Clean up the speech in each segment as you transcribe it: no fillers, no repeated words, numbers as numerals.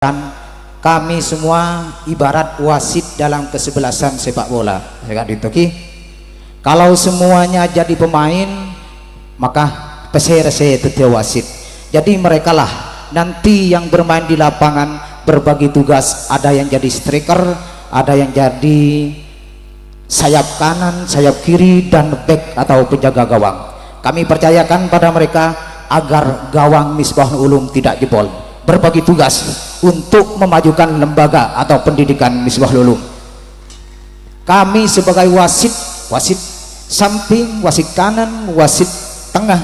Dan kami semua ibarat wasit dalam kesebelasan sepak bola. Kalau semuanya jadi pemain, maka peserse itu wasit. Jadi merekalah nanti yang bermain di lapangan berbagi tugas. Ada yang jadi striker, ada yang jadi sayap kanan, sayap kiri, dan back atau penjaga gawang. Kami percayakan pada mereka agar gawang Misbahul Ulum tidak jebol. Berbagi tugas untuk memajukan lembaga atau pendidikan Misbahul Ulum. Kami sebagai wasit samping, wasit kanan, wasit tengah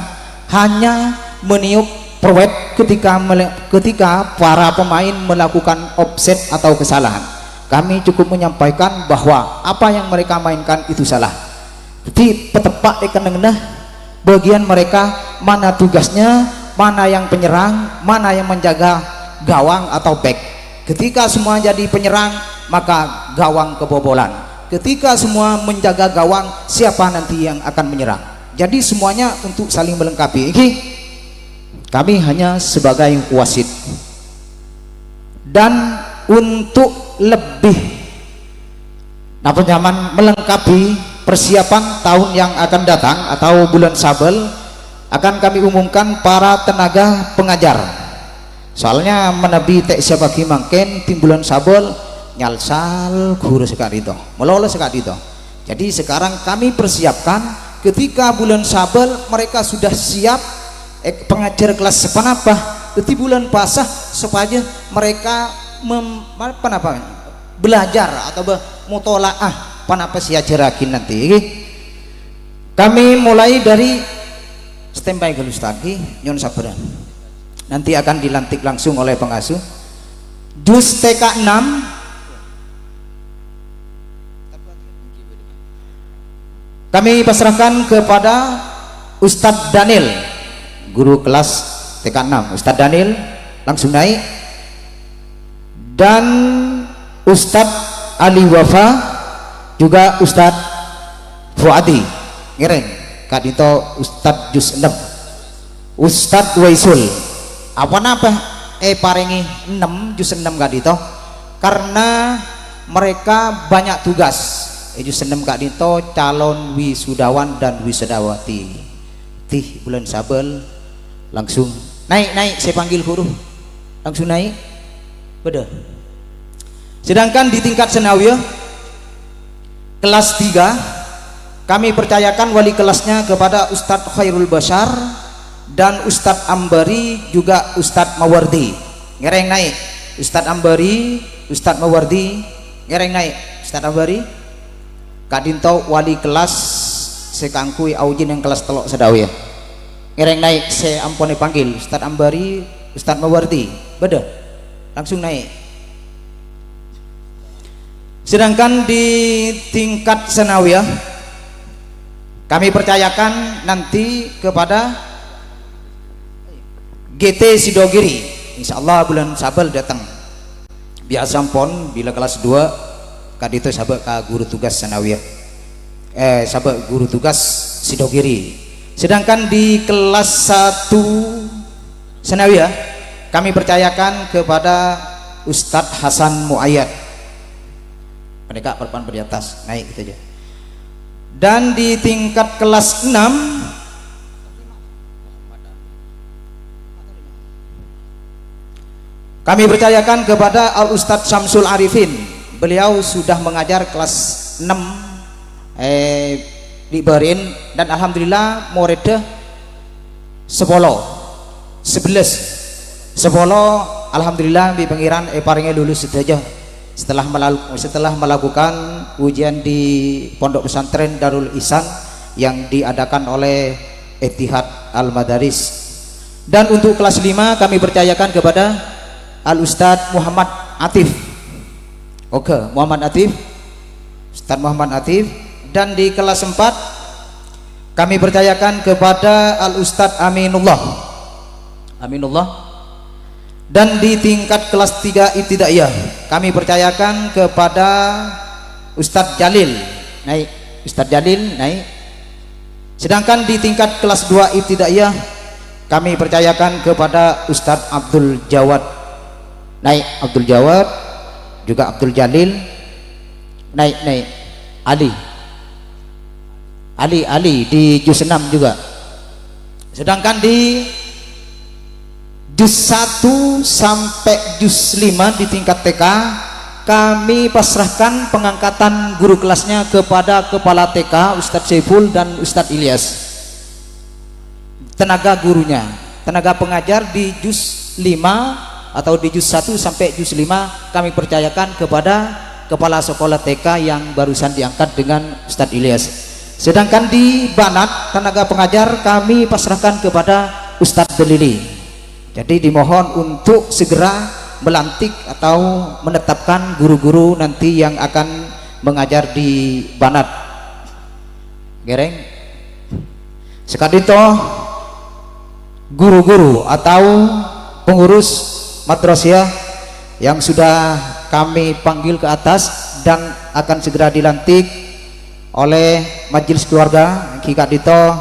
hanya meniup perwet ketika para pemain melakukan offset atau kesalahan. Kami cukup menyampaikan bahwa apa yang mereka mainkan itu salah. Jadi petepak ikan bagian mereka mana tugasnya, mana yang penyerang, mana yang menjaga gawang atau back. Ketika semua jadi penyerang, maka gawang kebobolan. Ketika semua menjaga gawang, siapa nanti yang akan menyerang? Jadi semuanya untuk saling melengkapi. Kami hanya sebagai wasit. Dan untuk lebih melengkapi persiapan tahun yang akan datang atau bulan Sabel, akan kami umumkan para tenaga pengajar. Soalnya menabi tek siapa mangken tim bulan Sabel nyalsal guru sekali itu, melolos sekali itu. Jadi sekarang kami persiapkan ketika bulan Sabel mereka sudah siap pengajar kelas sepanapa. Jadi bulan pasah supaya mereka belajar atau mutolaah panapa si ajarakin nanti. Kami mulai dari standby gelus tadi nyon sabaran. Nanti akan dilantik langsung oleh pengasuh. Juz TK 6 kami pasrahkan kepada Ustadz Daniel, guru kelas TK 6. Ustadz Daniel langsung naik. Dan Ustadz Ali Wafa, juga Ustadz Fuadi ngereng kadito Ustadz Juz 6. Ustadz Waisul apa parengi 6 Juz 6 kadito karena mereka banyak tugas. Juz 6 kadito calon wisudawan dan wisudawati. Bulan Sabel langsung naik saya panggil guru langsung naik beda. Sedangkan di tingkat senawiyah kelas 3 kami percayakan wali kelasnya kepada Ustadz Khairul Bashar dan Ustadz Ambari, juga Ustadz Mawardi ngereng naik. Ustadz Ambari, Ustadz Mawardi ngereng naik. Ustadz Ambari kadinto wali kelas sekangkui aujin yang kelas telok sedawiyah ngereng naik. Saya ampone panggil Ustadz Ambari, Ustadz Mawardi beda langsung naik. Sedangkan di tingkat senawiyah kami percayakan nanti kepada GT Sidogiri. Insyaallah bulan Sabel datang. Biasa pon bila kelas 2 kadito sabek ka guru tugas senawiyah. Sabek guru tugas Sidogiri. Sedangkan di kelas 1 senawiyah kami percayakan kepada Ustadz Hasan Muayyad. Mereka perpan di atas naik gitu aja. Dan di tingkat kelas 6 kami percayakan kepada Al Ustadz Syamsul Arifin. Beliau sudah mengajar kelas 6 di Barin dan alhamdulillah muridnya 11 alhamdulillah di pengiran paringnya lulus saja setelah melakukan ujian di Pondok Pesantren Darul Ihsan yang diadakan oleh Ittihad Al-Madaris. Dan untuk kelas 5 kami percayakan kepada Al Ustadz Muhammad Atif. Ustadz Muhammad Atif. Dan di kelas 4 kami percayakan kepada Al Ustadz Aminullah. Dan di tingkat kelas 3 ibtidaiyah kami percayakan kepada Ustadz Jalil naik. Sedangkan di tingkat kelas 2 ibtidaiyah kami percayakan kepada Ustadz Abdul Jawad naik Abdul Jawad, juga Abdul Jalil, naik Ali di juz 6 juga. Sedangkan di juz 1 sampai juz 5 di tingkat TK kami pasrahkan pengangkatan guru kelasnya kepada kepala TK Ustadz Saiful dan Ustadz Ilyas. Tenaga gurunya, tenaga pengajar di juz 5 atau di juz 1 sampai juz 5 kami percayakan kepada kepala sekolah TK yang barusan diangkat dengan Ustadz Ilyas. Sedangkan di Banat tenaga pengajar kami pasrahkan kepada Ustadz Delili. Jadi dimohon untuk segera melantik atau menetapkan guru-guru nanti yang akan mengajar di Banat. Gereng. Sekadito guru-guru atau pengurus madrasah yang sudah kami panggil ke atas dan akan segera dilantik oleh majelis keluarga Ki Kadito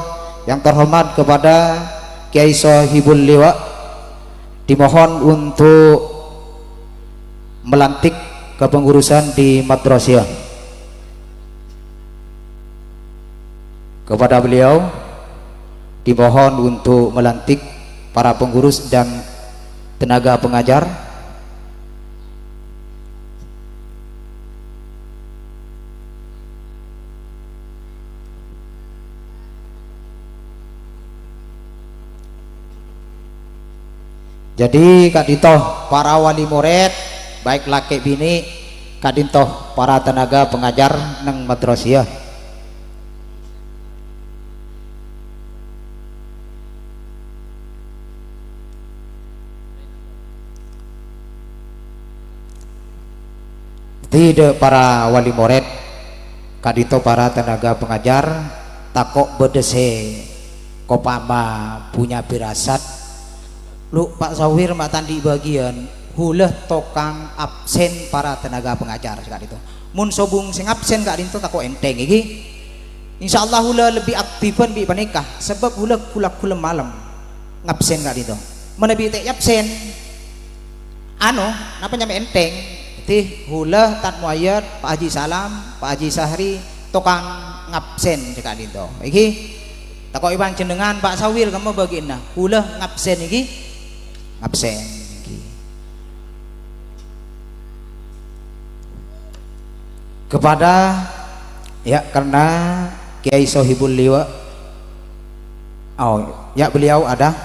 yang terhormat kepada Kiai Sohibul Liwa, dimohon untuk melantik kepengurusan di madrasah. Kepada beliau dimohon untuk melantik para pengurus dan tenaga pengajar. Jadi Kak Dito, para wali murid baik laki bini, Kak Dito, para tenaga pengajar nang madrasah. Tidak para wali murid, Kak Dito, para tenaga pengajar takok bedese kopama punya firasat. Lu Pak Sawir Mbak Tandi bagian hulah tokang absen para tenaga pengajar Kak Dito. Mun sobung sing absen Kak Dito takok enteng iki. Insyaallah hula lebih aktifan bi panikah sebab hula kulak-kulem malam ngabsen Kak Dito. Menebi tek absen. Ano, napa nyampe enteng? Tih hula tat muayyad Pak Haji Salam, Pak Haji Sahri tokang ngabsen Kak Dito. Iki takok ibang jenengan Pak Sawir kamu bagian nah hula ngabsen iki absen kepada ya karena Kiai Sohibul Liwa. Oh ya beliau ada